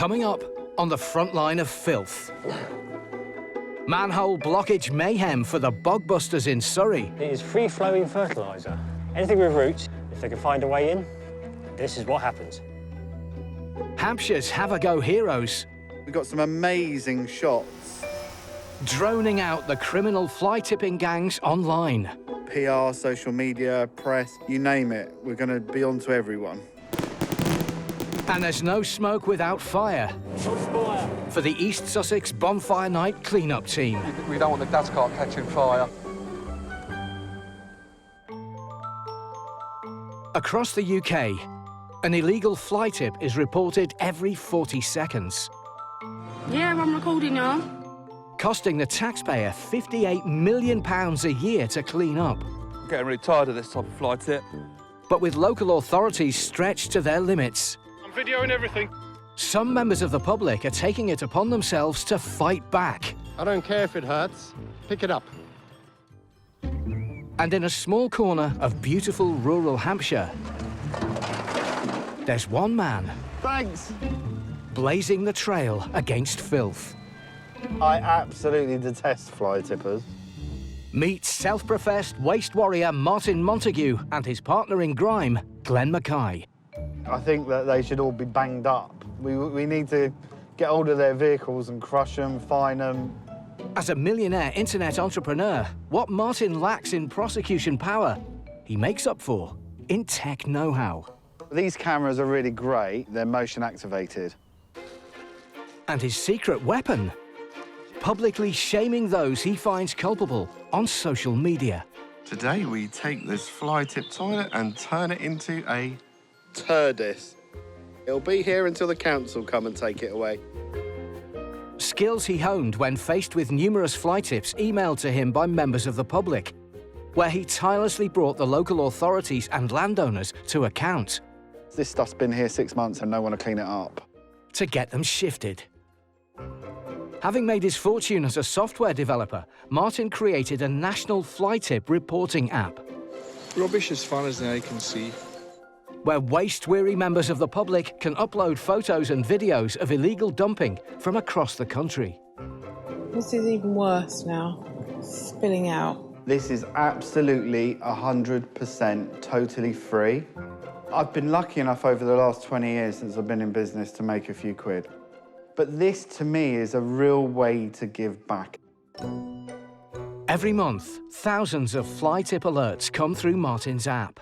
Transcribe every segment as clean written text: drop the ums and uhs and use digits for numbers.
Coming up on the front line of Filth. Manhole blockage mayhem for the bogbusters in Surrey. It is free-flowing fertiliser. Anything with roots, if they can find a way in, this is what happens. Hampshire's have-a-go heroes. We've got some amazing shots. Droning out the criminal fly-tipping gangs online. PR, social media, press, you name it. We're going to be on to everyone. And there's no smoke without fire. For the East Sussex Bonfire Night clean-up team. We don't want the dust cart catching fire. Across the UK, an illegal fly tip is reported every 40 seconds. Yeah, I'm recording now. Costing the taxpayer £58 million a year to clean up. I'm getting really tired of this type of fly tip. But with local authorities stretched to their limits, I'm videoing everything. some members of the public are taking it upon themselves to fight back. I don't care if it hurts. Pick it up. And in a small corner of beautiful rural Hampshire, there's one man Thanks. blazing the trail against filth. I absolutely detest fly tippers. Meet self-professed waste warrior Martin Montague and his partner in grime, Glenn Mackay. I think that they should all be banged up. We need to get hold of their vehicles and crush them, fine them. As a millionaire internet entrepreneur, what Martin lacks in prosecution power, he makes up for in tech know-how. These cameras are really great. They're motion activated. And his secret weapon, publicly shaming those he finds culpable on social media. Today we take this fly tip toilet and turn it into a Turdis. It'll be here until the council come and take it away. Skills he honed when faced with numerous fly tips emailed to him by members of the public, where he tirelessly brought the local authorities and landowners to account. This stuff's been here 6 months and no one to clean it up. To get them shifted. Having made his fortune as a software developer, Martin created a national fly tip reporting app, Rubbish as far as the eye can see. where waste-weary members of the public can upload photos and videos of illegal dumping from across the country. This is even worse now. Spilling out. This is absolutely 100% totally free. I've been lucky enough over the last 20 years since I've been in business to make a few quid. But this, to me, is a real way to give back. Every month, thousands of fly tip alerts come through Martin's app.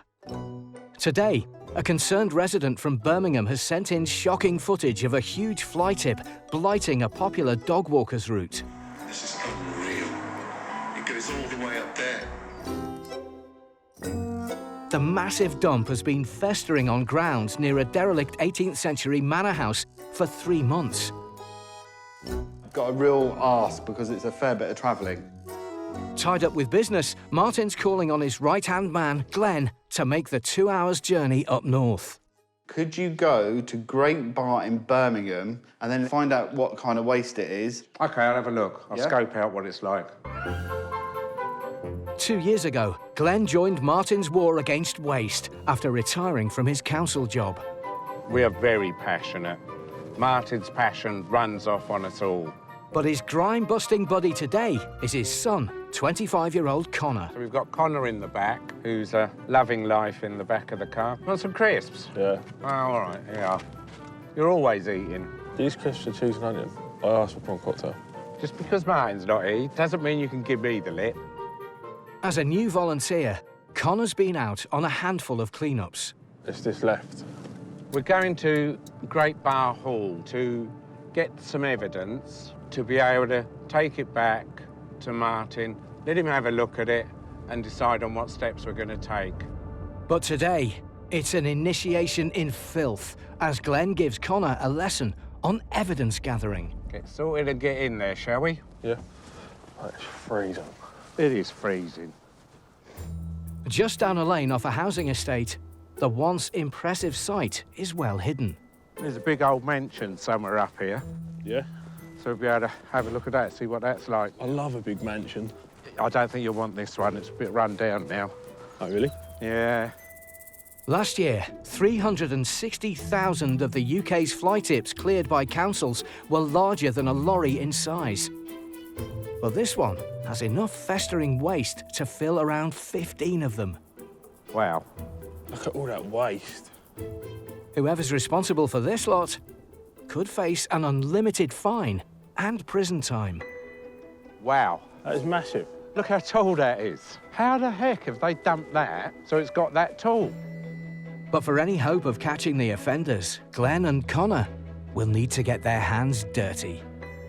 Today, a concerned resident from Birmingham has sent in shocking footage of a huge fly tip blighting a popular dog walker's route. This is unreal. It goes all the way up there. The massive dump has been festering on grounds near a derelict 18th century manor house for 3 months. I've got a real arse because it's a fair bit of travelling. Tied up with business, Martin's calling on his right-hand man, Glenn, to make the 2 hours journey up north. Could you go to Great Bar in Birmingham and then find out what kind of waste it is? OK, I'll have a look. I'll Yeah? scope out what it's like. 2 years ago, Glenn joined Martin's war against waste after retiring from his council job. We are very passionate. Martin's passion runs off on us all. But his grime-busting buddy today is his son, 25-year-old Connor. So we've got Connor in the back, who's loving life in the back of the car. Want some crisps? Yeah. Oh, all right, yeah. You're always eating. These crisps are cheese and onion. I asked for prawn cocktail. Just because Martin's not eating doesn't mean you can give me the lip. As a new volunteer, Connor's been out on a handful of cleanups. It's this left. We're going to Great Bar Hall to get some evidence to be able to take it back to Martin, let him have a look at it and decide on what steps we're going to take. But today, it's an initiation in filth as Glenn gives Connor a lesson on evidence gathering. Get sorted and get in there, shall we? Yeah. Oh, it's freezing. It is freezing. Just down a lane off a housing estate, the once impressive site is well hidden. There's a big old mansion somewhere up here, Yeah? so we'll be able to have a look at that, see what that's like. I love a big mansion. I don't think you'll want this one. It's a bit run down now. Oh, really? Yeah. Last year, 360,000 of the UK's fly tips cleared by councils were larger than a lorry in size. But this one has enough festering waste to fill around 15 of them. Wow. Look at all that waste. Whoever's responsible for this lot could face an unlimited fine and prison time. Wow. That is massive. Look how tall that is. How the heck have they dumped that so it's got that tall? But for any hope of catching the offenders, Glenn and Connor will need to get their hands dirty.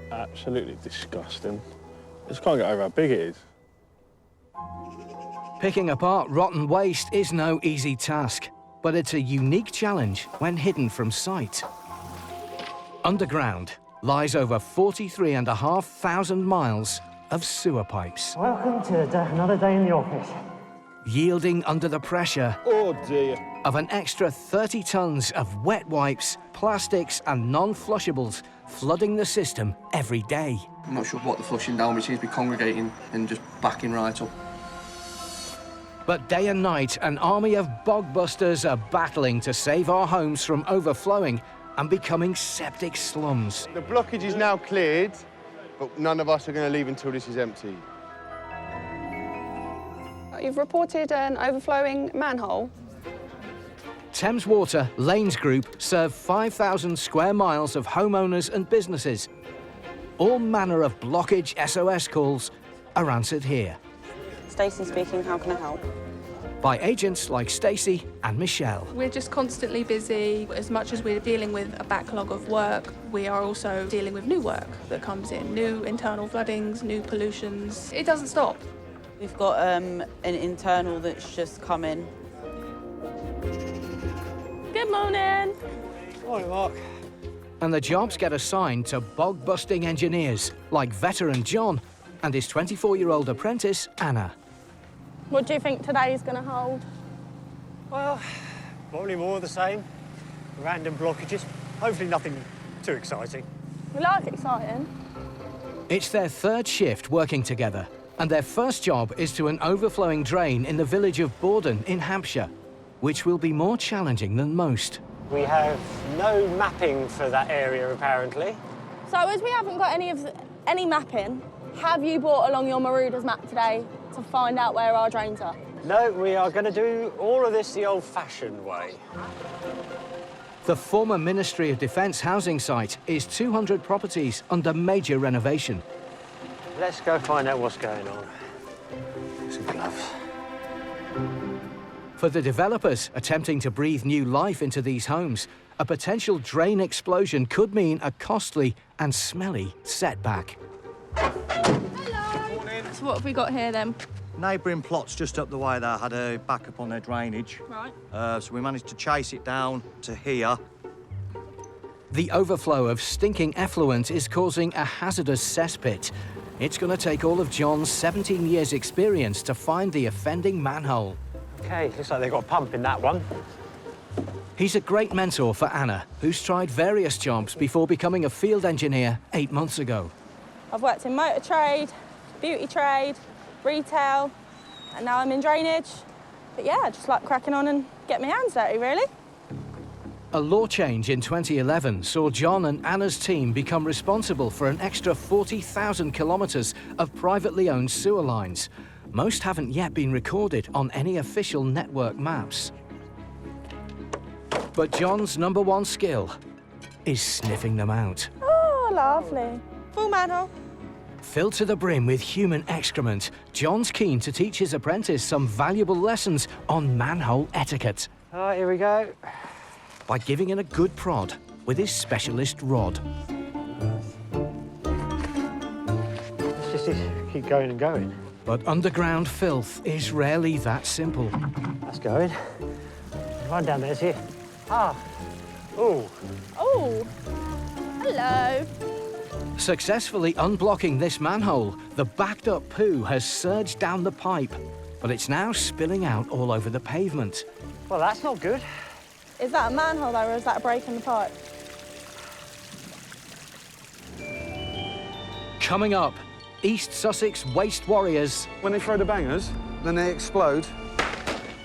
Absolutely disgusting. I just can't get over how big it is. Picking apart rotten waste is no easy task, but it's a unique challenge when hidden from sight. Underground lies over 43,500 miles of sewer pipes. Welcome to another day in the office. Yielding under the pressure Oh dear. of an extra 30 tons of wet wipes, plastics and non-flushables flooding the system every day. I'm not sure what the flushing down, but it seems to be congregating and just backing right up. But day and night, an army of bog busters are battling to save our homes from overflowing and becoming septic slums. The blockage is now cleared, but none of us are going to leave until this is empty. You've reported an overflowing manhole. Thames Water Lanes Group serve 5,000 square miles of homeowners and businesses. All manner of blockage SOS calls are answered here Stacey speaking, how can I help? by agents like Stacey and Michelle. We're just constantly busy. As much as we're dealing with a backlog of work, we are also dealing with new work that comes in, new internal floodings, new pollutions. It doesn't stop. We've got an internal that's just come in. Good morning. Morning, Mark. And the jobs get assigned to bog-busting engineers like veteran John and his 24-year-old apprentice, Anna. What do you think today's going to hold? Well, probably more of the same. Random blockages. Hopefully nothing too exciting. We like exciting. It's their third shift working together, and their first job is to an overflowing drain in the village of Borden in Hampshire, which will be more challenging than most. We have no mapping for that area, apparently. So as we haven't got any mapping, have you brought along your Maruders map today to find out where our drains are? No, we are going to do all of this the old-fashioned way. The former Ministry of Defence housing site is 200 properties under major renovation. Let's go find out what's going on. Some gloves. For the developers attempting to breathe new life into these homes, a potential drain explosion could mean a costly and smelly setback. So what have we got here then? Neighbouring plots just up the way there had a backup on their drainage. Right. So we managed to chase it down to here. The overflow of stinking effluent is causing a hazardous cesspit. It's going to take all of John's 17 years' experience to find the offending manhole. OK, looks like they've got a pump in that one. He's a great mentor for Anna, who's tried various jobs before becoming a field engineer 8 months ago. I've worked in motor trade, beauty trade, retail, and now I'm in drainage. But yeah, I just like cracking on and get my hands dirty, really. A law change in 2011 saw John and Anna's team become responsible for an extra 40,000 kilometres of privately owned sewer lines. Most haven't yet been recorded on any official network maps. But John's #1 skill is sniffing them out. Oh, lovely. Full manhole. Filled to the brim with human excrement, John's keen to teach his apprentice some valuable lessons on manhole etiquette. All right, here we go. By giving it a good prod with his specialist rod. Let's just keep going and going. But underground filth is rarely that simple. That's going. Run down there, see? Ah. Oh. Oh. Hello. Successfully unblocking this manhole, the backed-up poo has surged down the pipe, but it's now spilling out all over the pavement. Well, that's not good. Is that a manhole, though, or is that a break in the pipe? Coming up, East Sussex waste warriors. When they throw the bangers, then they explode.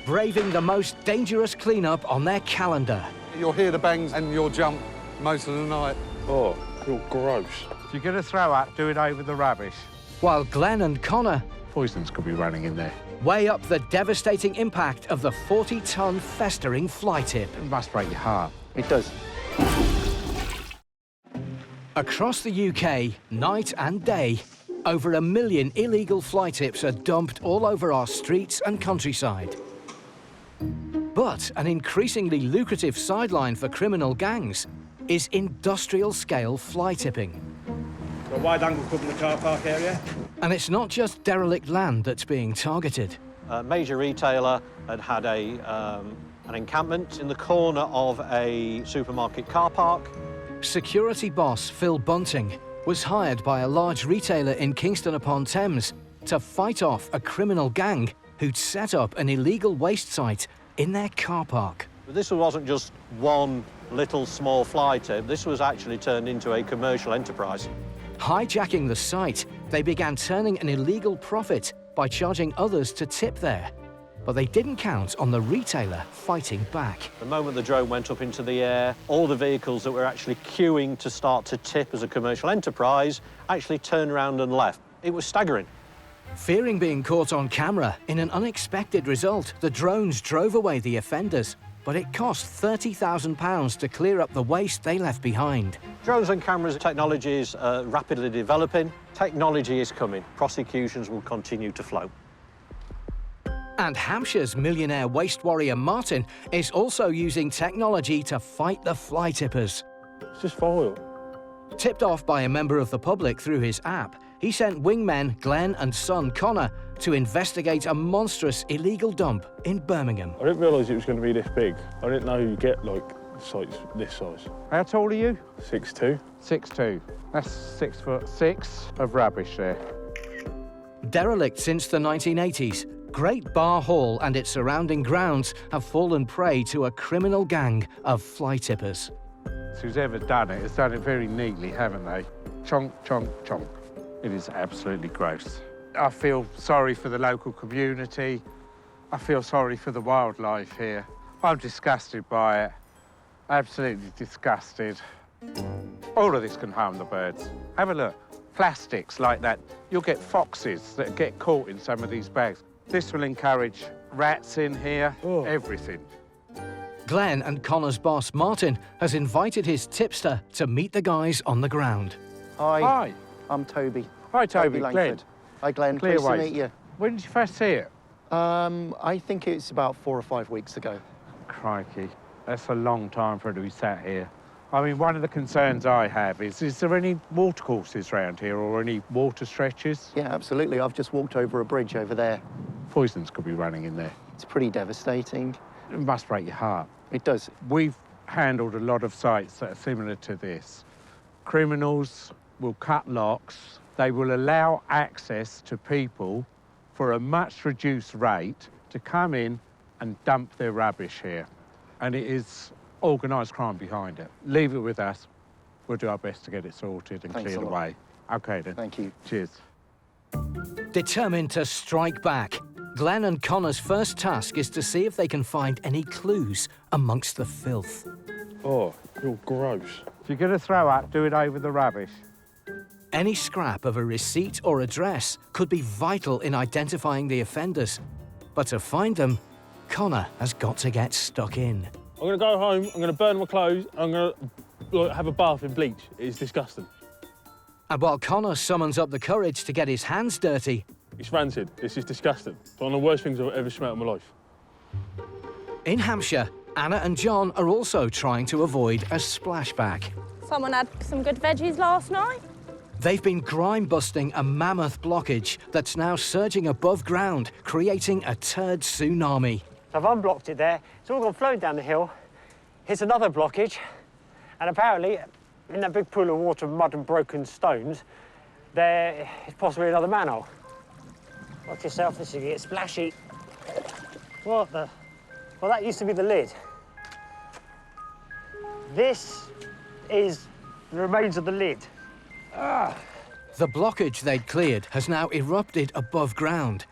braving the most dangerous clean-up on their calendar. You'll hear the bangs and you'll jump most of the night. Oh, you're gross. If you're going to throw up, do it over the rubbish. While Glenn and Connor Poisons could be running in there. weigh up the devastating impact of the 40-ton festering fly tip. It must break your heart. It does. Across the UK, night and day, over 1 million illegal fly tips are dumped all over our streets and countryside. But an increasingly lucrative sideline for criminal gangs is industrial-scale fly tipping. A wide-angle cover in the car park area. And it's not just derelict land that's being targeted. A major retailer had an encampment in the corner of a supermarket car park. Security boss Phil Bunting was hired by a large retailer in Kingston upon Thames to fight off a criminal gang who'd set up an illegal waste site in their car park. This wasn't just one little small fly tip, this was actually turned into a commercial enterprise. Hijacking the site, they began turning an illegal profit by charging others to tip there. But they didn't count on the retailer fighting back. The moment the drone went up into the air, all the vehicles that were actually queuing to start to tip as a commercial enterprise actually turned around and left. It was staggering. Fearing being caught on camera, in an unexpected result, the drones drove away the offenders. But it cost £30,000 to clear up the waste they left behind. Drones and cameras technology is rapidly developing. Technology is coming. Prosecutions will continue to flow. And Hampshire's millionaire waste warrior Martin is also using technology to fight the fly tippers. It's just foil. Tipped off by a member of the public through his app, he sent wingmen Glenn and son Connor to investigate a monstrous illegal dump in Birmingham. I didn't realise it was going to be this big. I didn't know you get, like, sites this size. How tall are you? 6'2". 6'2". That's 6'6" of rubbish there. Derelict since the 1980s, Great Bar Hall and its surrounding grounds have fallen prey to a criminal gang of fly tippers. Who's ever done it has done it very neatly, haven't they? Chonk, chonk, chonk. It is absolutely gross. I feel sorry for the local community. I feel sorry for the wildlife here. I'm disgusted by it. Absolutely disgusted. All of this can harm the birds. Have a look. Plastics like that. You'll get foxes that get caught in some of these bags. This will encourage rats in here, everything. Glenn and Connor's boss, Martin, has invited his tipster to meet the guys on the ground. Hi. Hi. I'm Toby. Hi, Toby. Langford. Hi, Glenn. Clear Pleased waste. to meet you. When did you first see it? I think it's about 4 or 5 weeks ago. Crikey. That's a long time for it to be sat here. I mean, one of the concerns I have is there any watercourses around here or any water stretches? Yeah, absolutely. I've just walked over a bridge over there. Poisons could be running in there. It's pretty devastating. It must break your heart. It does. We've handled a lot of sites that are similar to this. Criminals will cut locks. They will allow access to people for a much reduced rate to come in and dump their rubbish here. And it is organised crime behind it. Leave it with us. We'll do our best to get it sorted and Thanks cleared a lot. away. OK, then. Thank you. Cheers. Determined to strike back, Glenn and Connor's first task is to see if they can find any clues amongst the filth. Oh, you're gross. If you're going to throw up, do it over the rubbish. Any scrap of a receipt or address could be vital in identifying the offenders. But to find them, Connor has got to get stuck in. I'm going to go home, I'm going to burn my clothes, I'm going to have a bath in bleach. It's disgusting. And while Connor summons up the courage to get his hands dirty, It's rancid. This is disgusting. It's one of the worst things I've ever smelled in my life. in Hampshire, Anna and John are also trying to avoid a splashback. Someone had some good veggies last night. They've been grime busting a mammoth blockage that's now surging above ground, creating a turd tsunami. So I've unblocked it there. It's all gone flowing down the hill. Here's another blockage. And apparently, in that big pool of water, mud and broken stones, there is possibly another manhole. Watch yourself, this is going to get splashy. What the? Well, that used to be the lid. This is the remains of the lid. The blockage they'd cleared has now erupted above ground.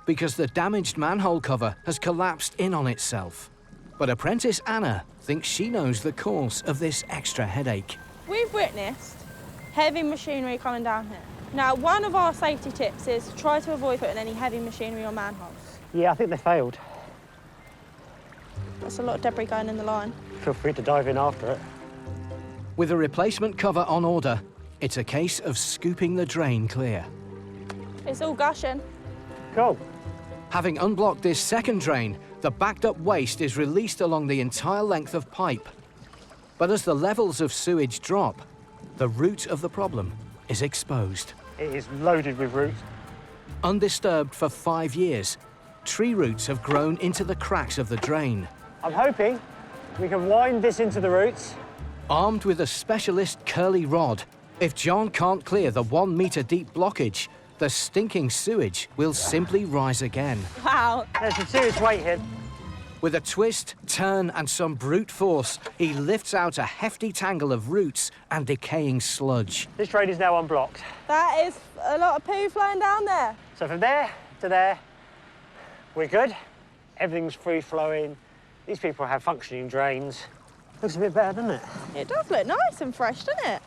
because the damaged manhole cover has collapsed in on itself. But apprentice Anna thinks she knows the cause of this extra headache. We've witnessed heavy machinery coming down here. Now, one of our safety tips is try to avoid putting any heavy machinery on manholes. Yeah, I think they failed. There's a lot of debris going in the line. Feel free to dive in after it. With a replacement cover on order, it's a case of scooping the drain clear. It's all gushing. Cool. Having unblocked this second drain, the backed up waste is released along the entire length of pipe. But as the levels of sewage drop, the root of the problem is exposed. It is loaded with roots. Undisturbed for 5 years, tree roots have grown into the cracks of the drain. I'm hoping we can wind this into the roots. Armed with a specialist curly rod, if John can't clear the 1 metre deep blockage, the stinking sewage will simply rise again. Wow. There's some serious weight here. With a twist, turn and some brute force, he lifts out a hefty tangle of roots and decaying sludge. This drain is now unblocked. That is a lot of poo flowing down there. So from there to there, we're good. Everything's free-flowing. These people have functioning drains. Looks a bit better, doesn't it? It does look nice and fresh, doesn't it?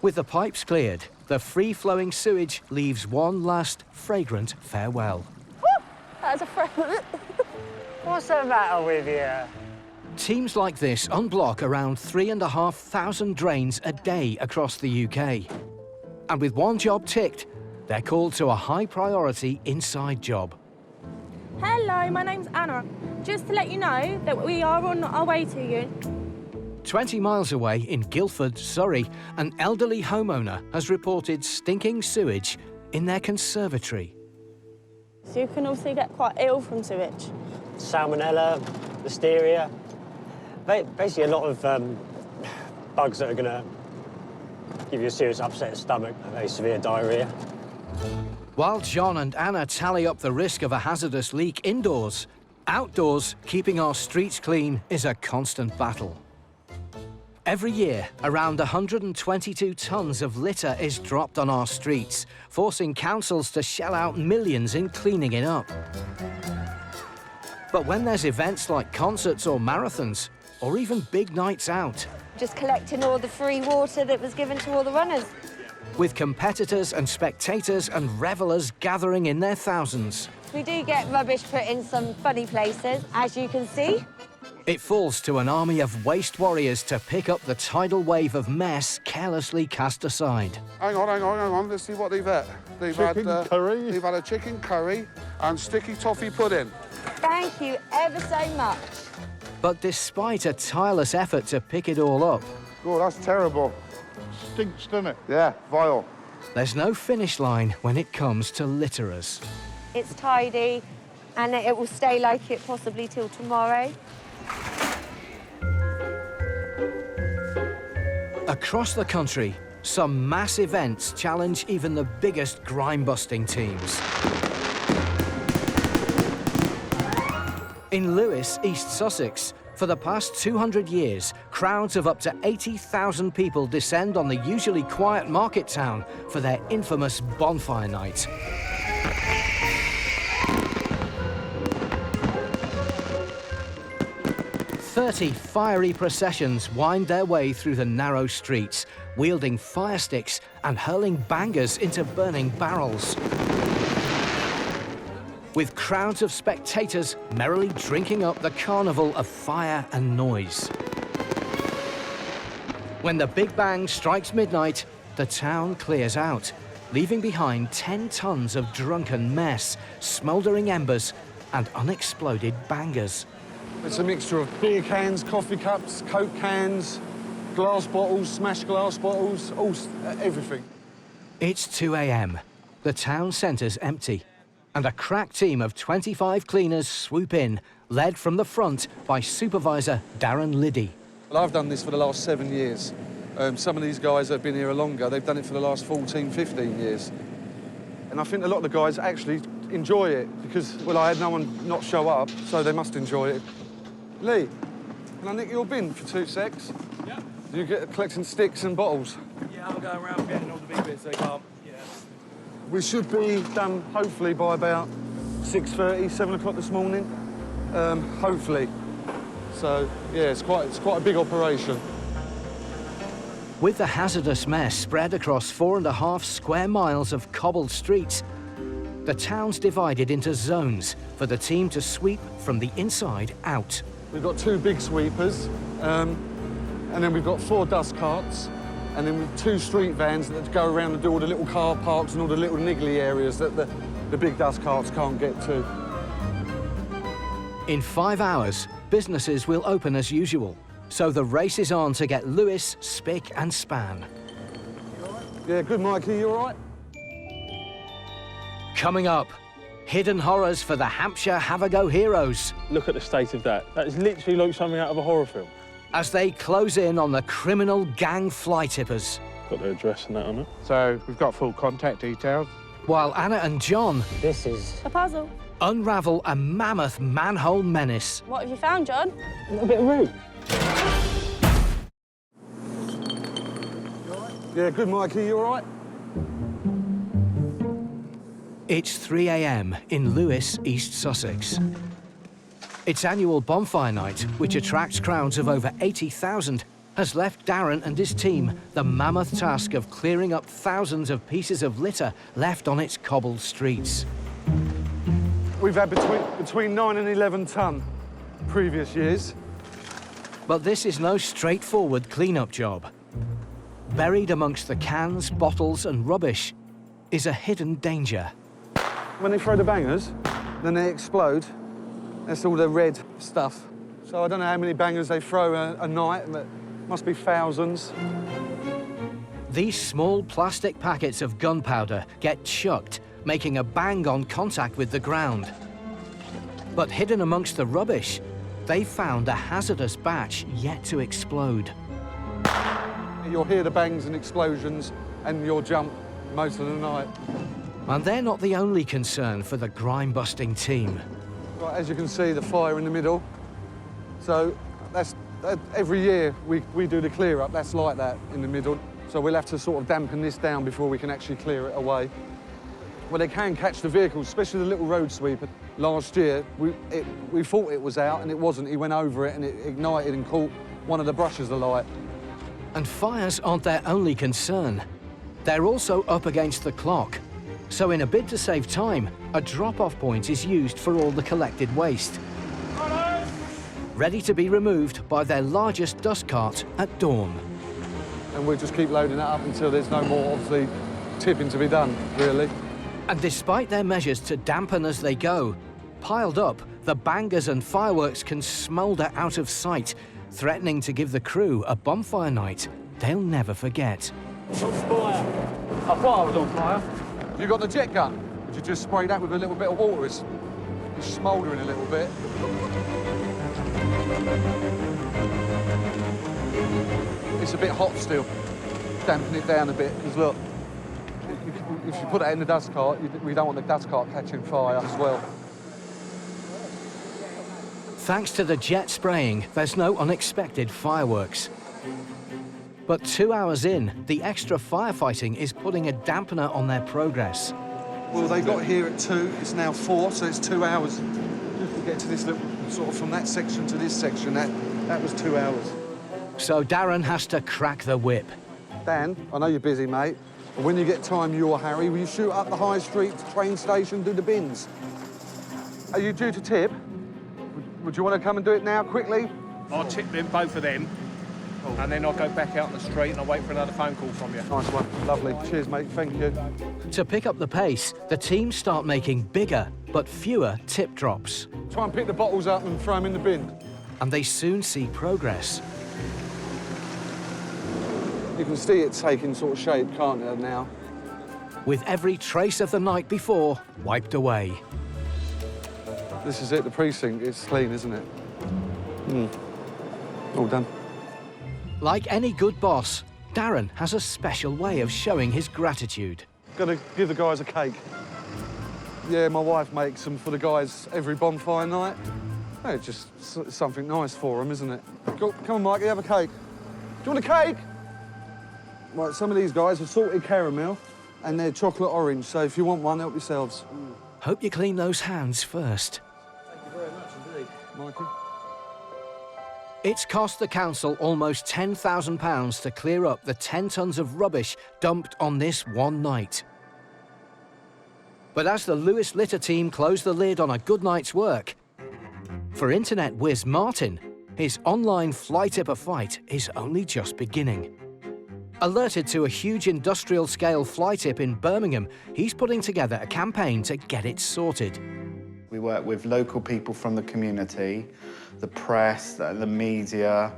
With the pipes cleared, the free-flowing sewage leaves one last fragrant farewell. Woo! That is a fresh... What's the matter with you? Teams like this unblock around 3,500 drains a day across the UK. And with one job ticked, they're called to a high-priority inside job. Hello, my name's Anna. Just to let you know that we are on our way to you. 20 miles away in Guildford, Surrey, an elderly homeowner has reported stinking sewage in their conservatory. So you can also get quite ill from sewage. Salmonella, listeria, basically a lot of bugs that are going to give you a serious upset of stomach, very severe diarrhoea. While John and Anna tally up the risk of a hazardous leak indoors, outdoors, keeping our streets clean is a constant battle. Every year, around 122 tonnes of litter is dropped on our streets, forcing councils to shell out millions in cleaning it up. But when there's events like concerts or marathons, or even big nights out, just collecting all the free water that was given to all the runners. with competitors and spectators and revellers gathering in their thousands, We do get rubbish put in some funny places, as you can see. it falls to an army of waste warriors to pick up the tidal wave of mess carelessly cast aside. Hang on. Let's see what they've had. They've had a chicken curry and sticky toffee pudding. Thank you ever so much. But despite a tireless effort to pick it all up, Oh, that's terrible. Stinks, doesn't it? Yeah, vile. there's no finish line when it comes to litterers. It's tidy, and it will stay like it possibly till tomorrow. Across the country, some mass events challenge even the biggest grime-busting teams. In Lewes, East Sussex, for the past 200 years, crowds of up to 80,000 people descend on the usually quiet market town for their infamous bonfire night. "30 fiery processions wind their way through the narrow streets, wielding fire sticks and hurling bangers into burning barrels, with crowds of spectators merrily drinking up the carnival of fire and noise. When the Big Bang strikes midnight, the town clears out, leaving behind 10 tons of drunken mess, smouldering embers and unexploded bangers. It's a mixture of beer cans, coffee cups, Coke cans, glass bottles, smashed glass bottles, everything. It's 2 a.m. The town centre's empty, and a crack team of 25 cleaners swoop in, led from the front by Supervisor Darren Liddy. Well, I've done this for the last 7 years. Some of these guys that have been here longer, they've done it for the last 14, 15 years. And I think a lot of the guys actually enjoy it because, well, I had no one not show up, so they must enjoy it. Lee, can I nick your bin for 2 secs? Yeah. You get collecting sticks and bottles? Yeah, I'll go around getting all the big bits they can't. Yeah. We should be done, hopefully, by about 6:30, 7 o'clock this morning, hopefully. So, yeah, it's quite a big operation. With the hazardous mess spread across 4.5 square miles of cobbled streets, the town's divided into zones for the team to sweep from the inside out. We've got 2 big sweepers, and then we've got 4 dust carts, and then 2 street vans that go around and do all the little car parks and all the little niggly areas that the big dust carts can't get to. In 5 hours, businesses will open as usual, so the race is on to get Lewis spick and span. Yeah, good, Mikey, you all right? Coming up, hidden horrors for the Hampshire Have-A-Go heroes. Look at the state of that. That is literally like something out of a horror film. As they close in on the criminal gang fly tippers. Got their address and that on it. So we've got full contact details. While Anna and John This is A puzzle. unravel a mammoth manhole menace. What have you found, John? a little bit of root. Yeah, good, Mikey, you all right? It's 3 a.m. in Lewes, East Sussex. Its annual bonfire night, which attracts crowds of over 80,000, has left Darren and his team the mammoth task of clearing up thousands of pieces of litter left on its cobbled streets. We've had between 9 and 11 tonne previous years. But this is no straightforward clean-up job. Buried amongst the cans, bottles and rubbish is a hidden danger. When they throw the bangers, then they explode. That's all the red stuff. So I don't know how many bangers they throw a night, but must be thousands. These small plastic packets of gunpowder get chucked, making a bang-on contact with the ground. But hidden amongst the rubbish, they found a hazardous batch yet to explode. You'll hear the bangs and explosions, and you'll jump most of the night. And they're not the only concern for the grime-busting team. Right, as you can see, the fire in the middle. So that's every year we do the clear up. That's like that in the middle. So we'll have to sort of dampen this down before we can actually clear it away. Well, they can catch the vehicles, especially the little road sweeper. Last year, we thought it was out, and it wasn't. He went over it, and it ignited and caught one of the brushes alight. And fires aren't their only concern. They're also up against the clock. So in a bid to save time, a drop-off point is used for all the collected waste. Ready to be removed by their largest dust cart at dawn. And we'll just keep loading that up until there's no more, obviously, tipping to be done, really. And despite their measures to dampen as they go, piled up, the bangers and fireworks can smoulder out of sight, threatening to give the crew a bonfire night they'll never forget. Fire. I thought I was on fire. You got the jet gun? Would you just spray that with a little bit of water? It's smouldering a little bit. It's a bit hot still. Dampen it down a bit, because look, if you put it in the dust cart, we don't want the dust cart catching fire as well. Thanks to the jet spraying, there's no unexpected fireworks. But 2 hours in, the extra firefighting is putting a dampener on their progress. Well, they got here at 2, it's now 4, so it's 2 hours just to get to this little, sort of from that section to this section. That was 2 hours. So Darren has to crack the whip. Dan, I know you're busy, mate, but when you get time, you or Harry, will you shoot up the high street train station, do the bins? Are you due to tip? Would you want to come and do it now, quickly? I'll tip them, both of them, and then I'll go back out on the street and I'll wait for another phone call from you. Nice one. Lovely. Cheers, mate. Thank you. To pick up the pace, the teams start making bigger but fewer tip drops. Try and pick the bottles up and throw them in the bin. And they soon see progress. You can see it taking sort of shape, can't you, now? With every trace of the night before wiped away. This is it, the precinct. It's clean, isn't it? All done. Like any good boss, Darren has a special way of showing his gratitude. Got to give the guys a cake. Yeah, my wife makes them for the guys every bonfire night. Oh, it's just something nice for them, isn't it? Come on, Mikey, have a cake. Do you want a cake? Right, some of these guys are salted caramel and they're chocolate orange, so if you want one, help yourselves. hope you clean those hands first. Thank you very much indeed, Mikey. It's cost the council almost £10,000 to clear up the 10 tonnes of rubbish dumped on this one night. But as the Lewis Litter team close the lid on a good night's work, for internet whiz Martin, his online fly tipper fight is only just beginning. Alerted to a huge industrial-scale fly tip in Birmingham, he's putting together a campaign to get it sorted. We work with local people from the community, the press, the media,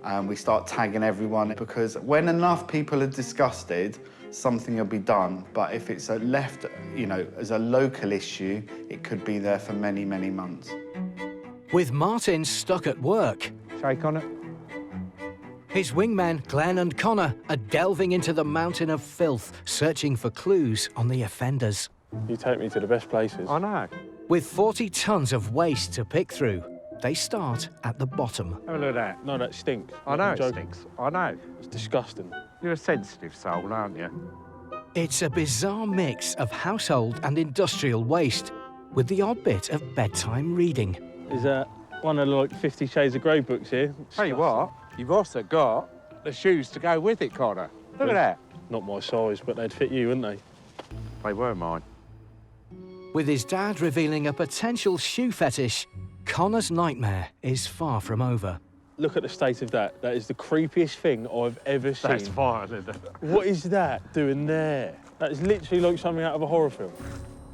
and we start tagging everyone, because when enough people are disgusted, something will be done. But if it's left, you know, as a local issue, it could be there for many, many months. With Martin stuck at work, shake on it. His wingmen, Glenn and Connor, are delving into the mountain of filth, searching for clues on the offenders. You take me to the best places. I know. With 40 tonnes of waste to pick through, they start at the bottom. Have a look at that. No, that stinks. I know I'm it joking. stinks. I know. It's disgusting. You're a sensitive soul, aren't you? It's a bizarre mix of household and industrial waste, with the odd bit of bedtime reading. Is that one of the, like, 50 Shades of Grey books here? Tell you what, you've also got the shoes to go with it, Connor. Look at that. Not my size, but they'd fit you, wouldn't they? They were mine. With his dad revealing a potential shoe fetish, Connor's nightmare is far from over. Look at the state of that. That is the creepiest thing I've ever seen. That's vile, isn't it? What is that doing there? That is literally like something out of a horror film.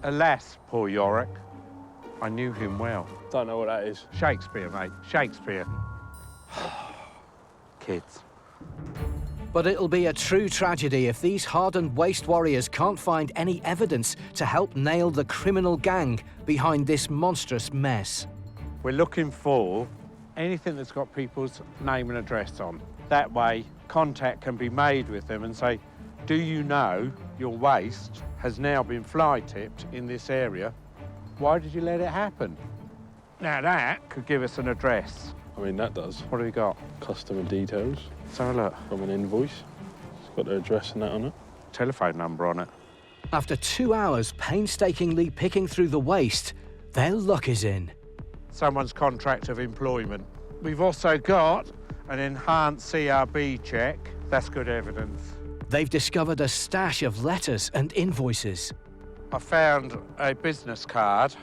Alas, poor Yorick. I knew him well. Don't know what that is. Shakespeare, mate. Shakespeare. Kids. But it'll be a true tragedy if these hardened waste warriors can't find any evidence to help nail the criminal gang behind this monstrous mess. We're looking for anything that's got people's name and address on. That way, contact can be made with them and say, do you know your waste has now been fly tipped in this area? Why did you let it happen? Now that could give us an address. I mean, that does. What have we got? Customer details. Let's have a look. From an invoice. It's got their address and that on it. Telephone number on it. After 2 hours painstakingly picking through the waste, their luck is in. Someone's contract of employment. We've also got an enhanced CRB check. That's good evidence. They've discovered a stash of letters and invoices. I found a business card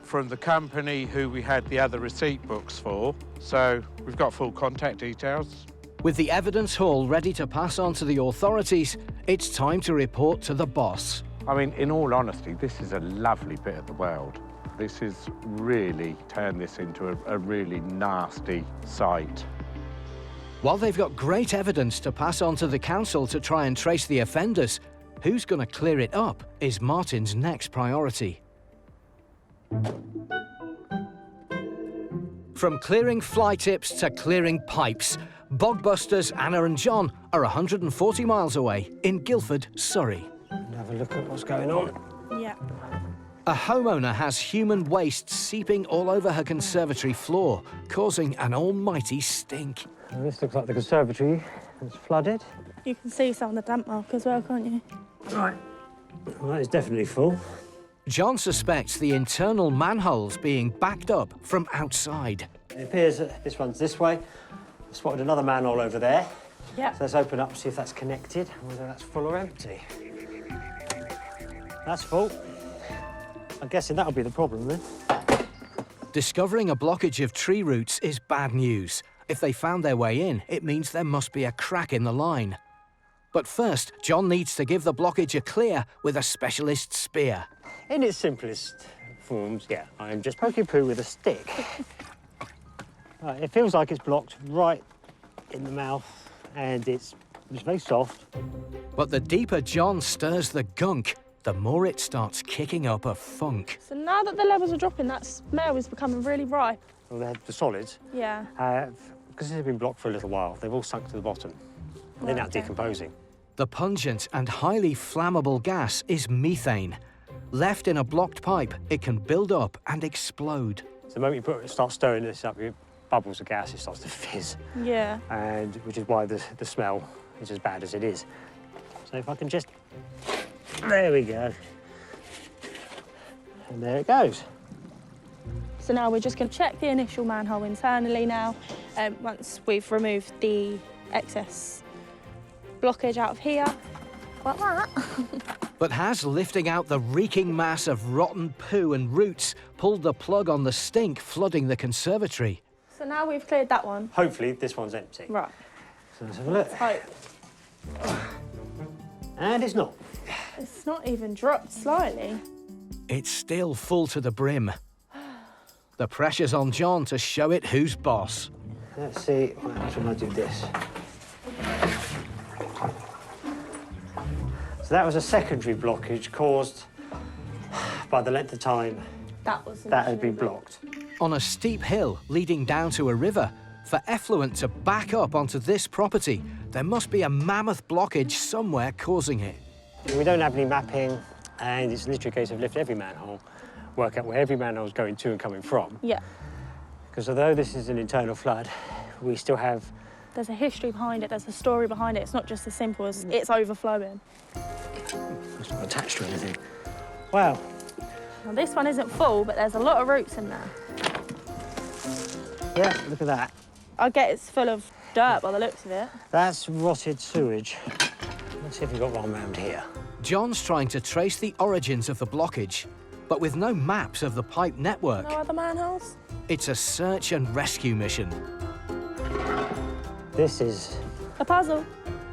from the company who we had the other receipt books for, so we've got full contact details. With the evidence haul ready to pass on to the authorities, it's time to report to the boss. I mean, in all honesty, this is a lovely bit of the world. This has really turned this into a really nasty site. While they've got great evidence to pass on to the council to try and trace the offenders, who's going to clear it up is Martin's next priority. From clearing fly tips to clearing pipes, Bogbusters Anna and John are 140 miles away in Guildford, Surrey. Have a look at what's going on. Yeah. A homeowner has human waste seeping all over her conservatory floor, causing an almighty stink. Well, this looks like the conservatory. It's flooded. You can see some of the damp mark as well, can't you? Right. Well, that is definitely full. John suspects the internal manholes being backed up from outside. It appears that this one's this way. I spotted another manhole over there. Yeah. So let's open up, see if that's connected, whether that's full or empty. That's full. I'm guessing that'll be the problem then. Discovering a blockage of tree roots is bad news. If they found their way in, it means there must be a crack in the line. But first, John needs to give the blockage a clear with a specialist spear. In its simplest forms, yeah, I'm just poking poo with a stick. Right, it feels like it's blocked right in the mouth, and it's very soft. But the deeper John stirs the gunk, the more it starts kicking up a funk. So now that the levels are dropping, that smell is becoming really ripe. Well, the solids, Yeah. because they've been blocked for a little while, they've all sunk to the bottom. They're now decomposing. The pungent and highly flammable gas is methane. Left in a blocked pipe, it can build up and explode. So the moment you start stirring this up, you bubbles of gas, it starts to fizz. Yeah. And which is why the smell is as bad as it is. So if I can just... There we go. And there it goes. So now we're just going to check the initial manhole internally now. Once we've removed the excess blockage out of here, like that. But has lifting out the reeking mass of rotten poo and roots pulled the plug on the stink flooding the conservatory? So now we've cleared that one. Hopefully this one's empty. Right. So let's have a look. Hope. And it's not. It's not even dropped slightly. It's still full to the brim. The pressure's on John to show it who's boss. Let's see what happens when I do this. So that was a secondary blockage caused by the length of time that had been blocked. On a steep hill leading down to a river, for effluent to back up onto this property, there must be a mammoth blockage somewhere causing it. We don't have any mapping, and it's literally a case of lift every manhole, work out where every manhole is going to and coming from. Yeah. Because although this is an internal flood, we still have... There's a history behind it, there's a story behind it. It's not just as simple as it's overflowing. It's not attached to anything. Wow. Now, this one isn't full, but there's a lot of roots in there. Yeah, look at that. I get it's full of dirt by the looks of it. That's rotted sewage. Let's see if we've got one round here. John's trying to trace the origins of the blockage, but with no maps of the pipe network. No other manholes? It's a search and rescue mission. This is... a puzzle.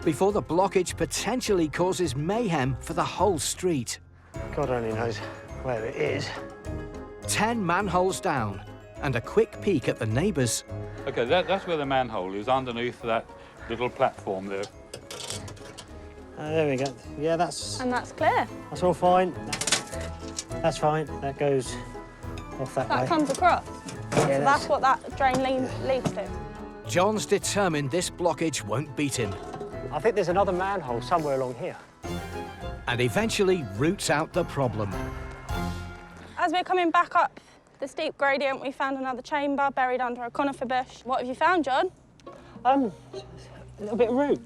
Before the blockage potentially causes mayhem for the whole street. God only knows where it is. 10 manholes down, and a quick peek at the neighbours. OK, that's where the manhole is, underneath that little platform there. There we go. Yeah, that's... And that's clear. That's all fine. That's fine. That goes off that way. That comes across. Yeah, So that's what that drain leads to. John's determined this blockage won't beat him. I think there's another manhole somewhere along here. And eventually roots out the problem. As we're coming back up the steep gradient, we found another chamber buried under a conifer bush. What have you found, John? A little bit of root.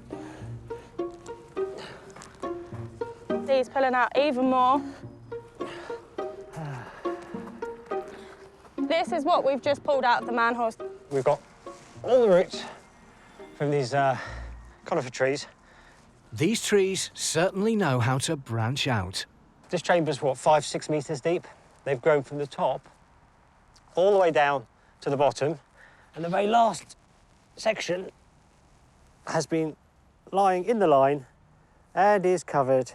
He's pulling out even more. This is what we've just pulled out of the manholes. We've got all the roots from these conifer trees. These trees certainly know how to branch out. This chamber's, what, 5-6 metres deep? They've grown from the top all the way down to the bottom, and the very last section has been lying in the line and is covered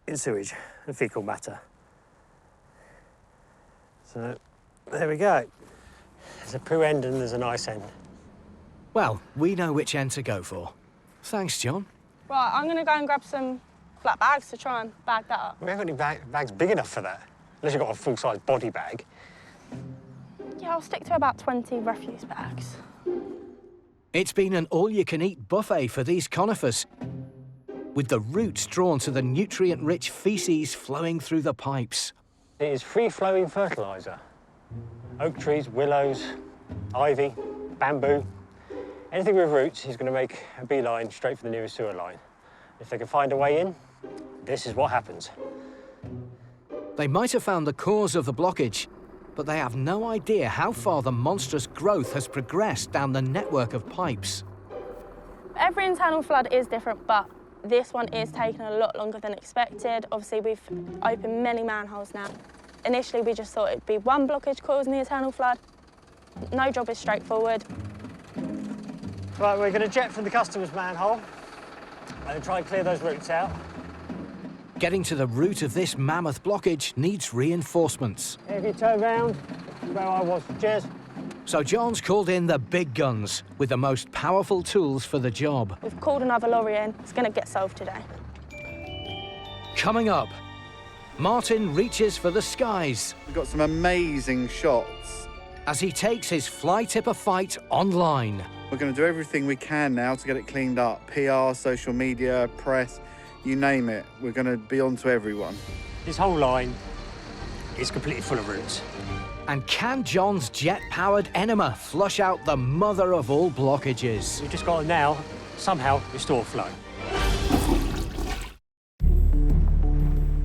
in sewage and fecal matter. So, there we go. There's a poo end and there's a nice end. Well, we know which end to go for. Thanks, John. Right, I'm going to go and grab some flat bags to try and bag that up. We haven't got any bags big enough for that, unless you've got a full-size body bag. Yeah, I'll stick to about 20 refuse bags. It's been an all-you-can-eat buffet for these conifers, with the roots drawn to the nutrient-rich feces flowing through the pipes. It is free-flowing fertiliser. Oak trees, willows, ivy, bamboo. Anything with roots is going to make a beeline straight for the nearest sewer line. If they can find a way in, this is what happens. They might have found the cause of the blockage, but they have no idea how far the monstrous growth has progressed down the network of pipes. Every internal flood is different, but this one is taking a lot longer than expected. Obviously, we've opened many manholes now. Initially, we just thought it'd be one blockage causing the internal flood. No job is straightforward. Right, we're going to jet from the customer's manhole and try and clear those roots out. Getting to the root of this mammoth blockage needs reinforcements. If you turn round, where I was, cheers. So John's called in the big guns with the most powerful tools for the job. We've called another lorry in. It's going to get solved today. Coming up, Martin reaches for the skies. We've got some amazing shots. As he takes his fly tipper fight online. We're going to do everything we can now to get it cleaned up. PR, social media, press, you name it. We're going to be on to everyone. This whole line is completely full of roots. And can John's jet-powered enema flush out the mother of all blockages? We've just got to now somehow restore flow.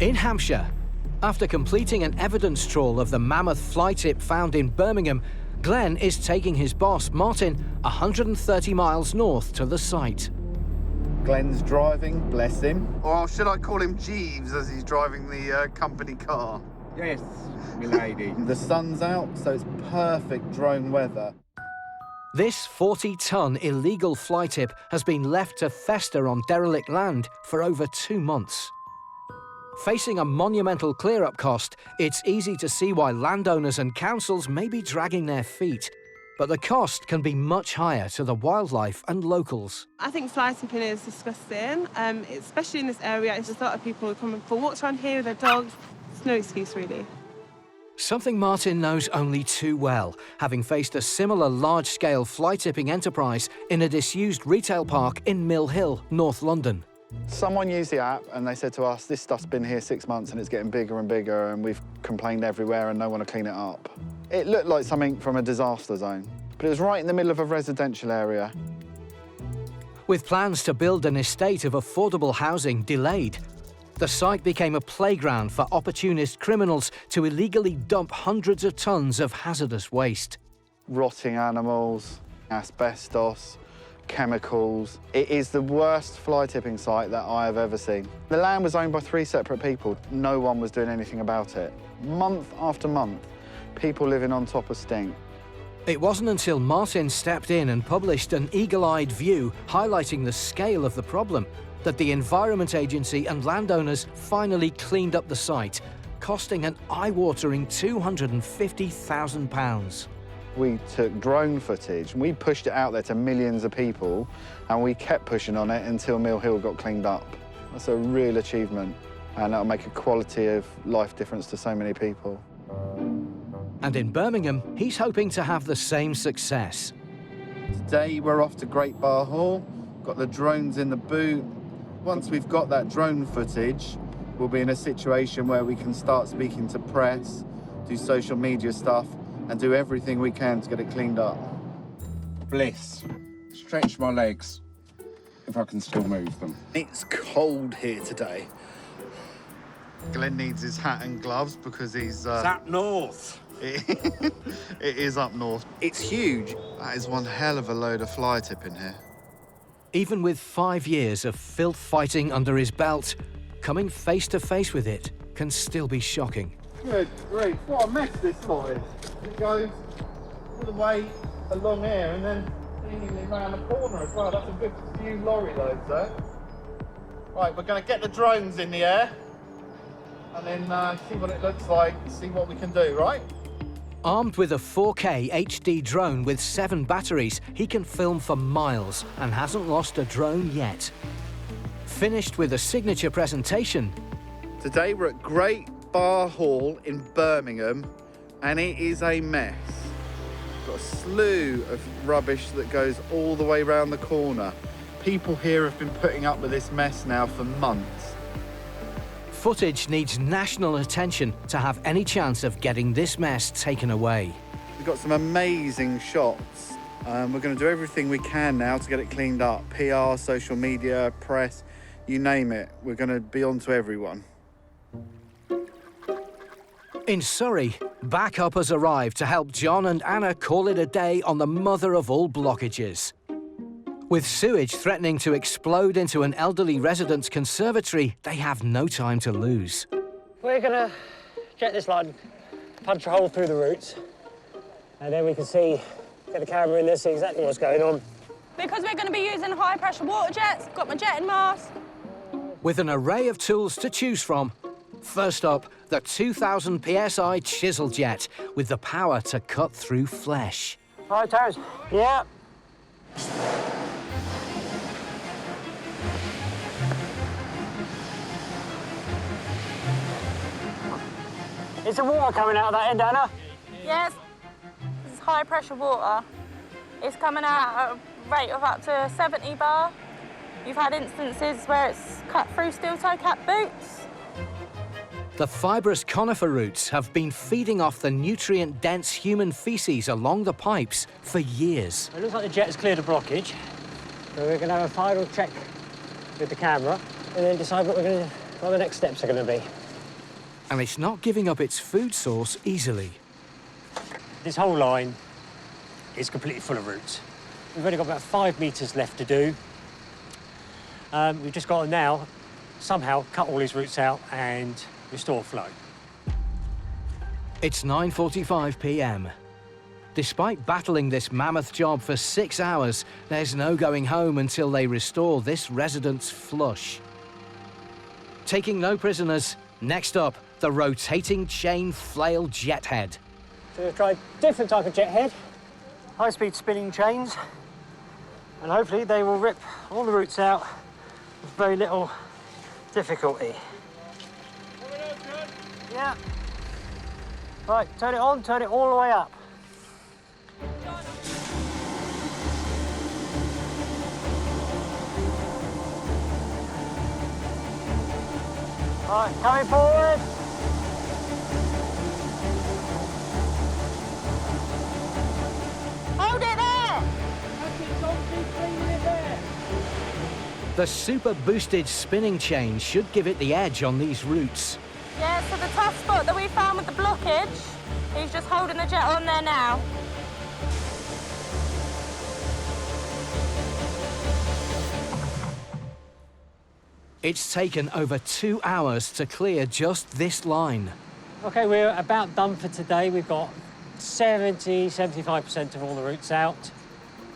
In Hampshire, After completing an evidence trawl of the mammoth fly tip found in Birmingham, Glenn is taking his boss, Martin, 130 miles north to the site. Glenn's driving, bless him. Or should I call him Jeeves as he's driving the company car? Yes, milady. The sun's out, so it's perfect drone weather. This 40-ton illegal fly tip has been left to fester on derelict land for over 2 months. Facing a monumental clear-up cost, it's easy to see why landowners and councils may be dragging their feet. But the cost can be much higher to the wildlife and locals. I think fly tipping is disgusting, especially in this area. It's just a lot of people coming for walks around here with their dogs. It's no excuse, really. Something Martin knows only too well, having faced a similar large-scale fly tipping enterprise in a disused retail park in Mill Hill, North London. Someone used the app and they said to us, this stuff's been here 6 months and it's getting bigger and bigger and we've complained everywhere and no one will clean it up. It looked like something from a disaster zone, but it was right in the middle of a residential area. With plans to build an estate of affordable housing delayed, the site became a playground for opportunist criminals to illegally dump hundreds of tons of hazardous waste. Rotting animals, asbestos, chemicals. It is the worst fly tipping site that I have ever seen. The land was owned by 3 separate people. No one was doing anything about it. Month after month, people living on top of stink. It wasn't until Martin stepped in and published an eagle-eyed view highlighting the scale of the problem that the Environment Agency and landowners finally cleaned up the site, costing an eye-watering £250,000. We took drone footage and we pushed it out there to millions of people and we kept pushing on it until Mill Hill got cleaned up. That's a real achievement and that'll make a quality of life difference to so many people. And in Birmingham, he's hoping to have the same success. Today we're off to Great Bar Hall, got the drones in the boot. Once we've got that drone footage, we'll be in a situation where we can start speaking to press, do social media stuff, and do everything we can to get it cleaned up. Bliss. Stretch my legs, if I can still move them. It's cold here today. Glenn needs his hat and gloves because he's... It's up north. It is up north. It's huge. That is one hell of a load of fly tip in here. Even with 5 years of filth fighting under his belt, coming face to face with it can still be shocking. Good grief, what a mess this lot is. It goes all the way along here and then seemingly round the corner as well. That's a good few lorry loads there. Right, we're going to get the drones in the air and then see what it looks like, see what we can do, right? Armed with a 4K HD drone with 7 batteries, he can film for miles and hasn't lost a drone yet. Finished with a signature presentation. Today we're at Great Bar Hall in Birmingham and it is a mess. Got a slew of rubbish that goes all the way around the corner. People here have been putting up with this mess now for months. Footage needs national attention to have any chance of getting this mess taken away. We've got some amazing shots. We're going to do everything we can now to get it cleaned up. PR, social media, press, you name it. We're going to be on to everyone. In Surrey, backup has arrived to help John and Anna call it a day on the mother of all blockages. With sewage threatening to explode into an elderly resident's conservatory, they have no time to lose. We're going to get this line, punch a hole through the roots, and then we can see, get the camera in there, see exactly what's going on. Because we're going to be using high-pressure water jets, got my jetting mask. With an array of tools to choose from, first up, the 2,000 PSI chisel jet with the power to cut through flesh. All right, Terence. Yeah. Is the water coming out of that end, Anna? Yes, this is high-pressure water. It's coming out at a rate of up to 70 bar. You've had instances where it's cut through steel-toe cap boots. The fibrous conifer roots have been feeding off the nutrient-dense human feces along the pipes for years. It looks like the jet has cleared a blockage. So we're going to have a final check with the camera and then decide what the next steps are going to be. And it's not giving up its food source easily. This whole line is completely full of roots. We've only got about 5 metres left to do. We've just got to now somehow cut all these roots out and restore flow. It's 9:45 p.m. Despite battling this mammoth job for 6 hours, there's no going home until they restore this resident's flush. Taking no prisoners, next up, the rotating chain flail jet head. So we've tried different type of jet head, high-speed spinning chains, and hopefully they will rip all the roots out with very little difficulty. Yeah. Right, turn it on, turn it all the way up. Right, coming forward. Hold it there! The super boosted spinning chain should give it the edge on these routes. Yeah, so the tough spot that we found with the blockage, he's just holding the jet on there now. It's taken over 2 hours to clear just this line. OK, we're about done for today. We've got 75% of all the roots out.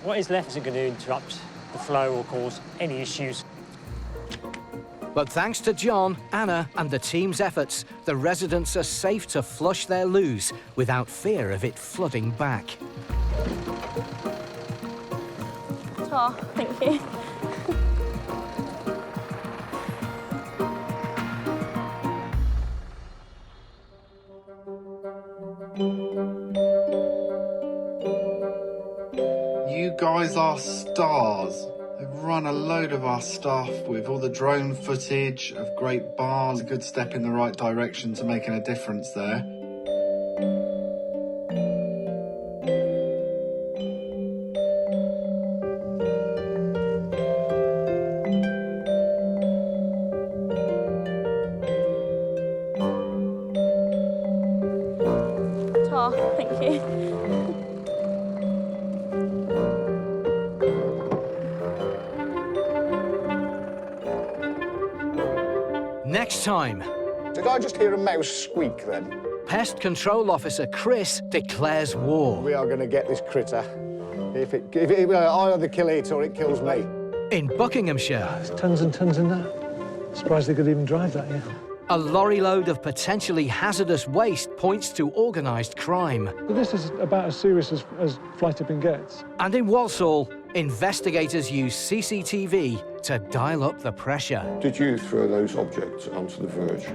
What is left isn't going to interrupt the flow or cause any issues. But thanks to John, Anna and the team's efforts, the residents are safe to flush their loos without fear of it flooding back. Oh, thank you. You guys are stars. They've run a load of our stuff with all the drone footage of great bars. A good step in the right direction to making a difference there. Oh, thank you. Next time. Did I just hear a mouse squeak then? Pest Control Officer Chris declares war. We are going to get this critter. If it I either kill it or it kills me. In Buckinghamshire. There's tons and tons in that. Surprised they could even drive that, yeah. A lorry load of potentially hazardous waste points to organised crime. But this is about as serious as fly tipping gets. And in Walsall, investigators use CCTV to dial up the pressure. Did you throw those objects onto the verge?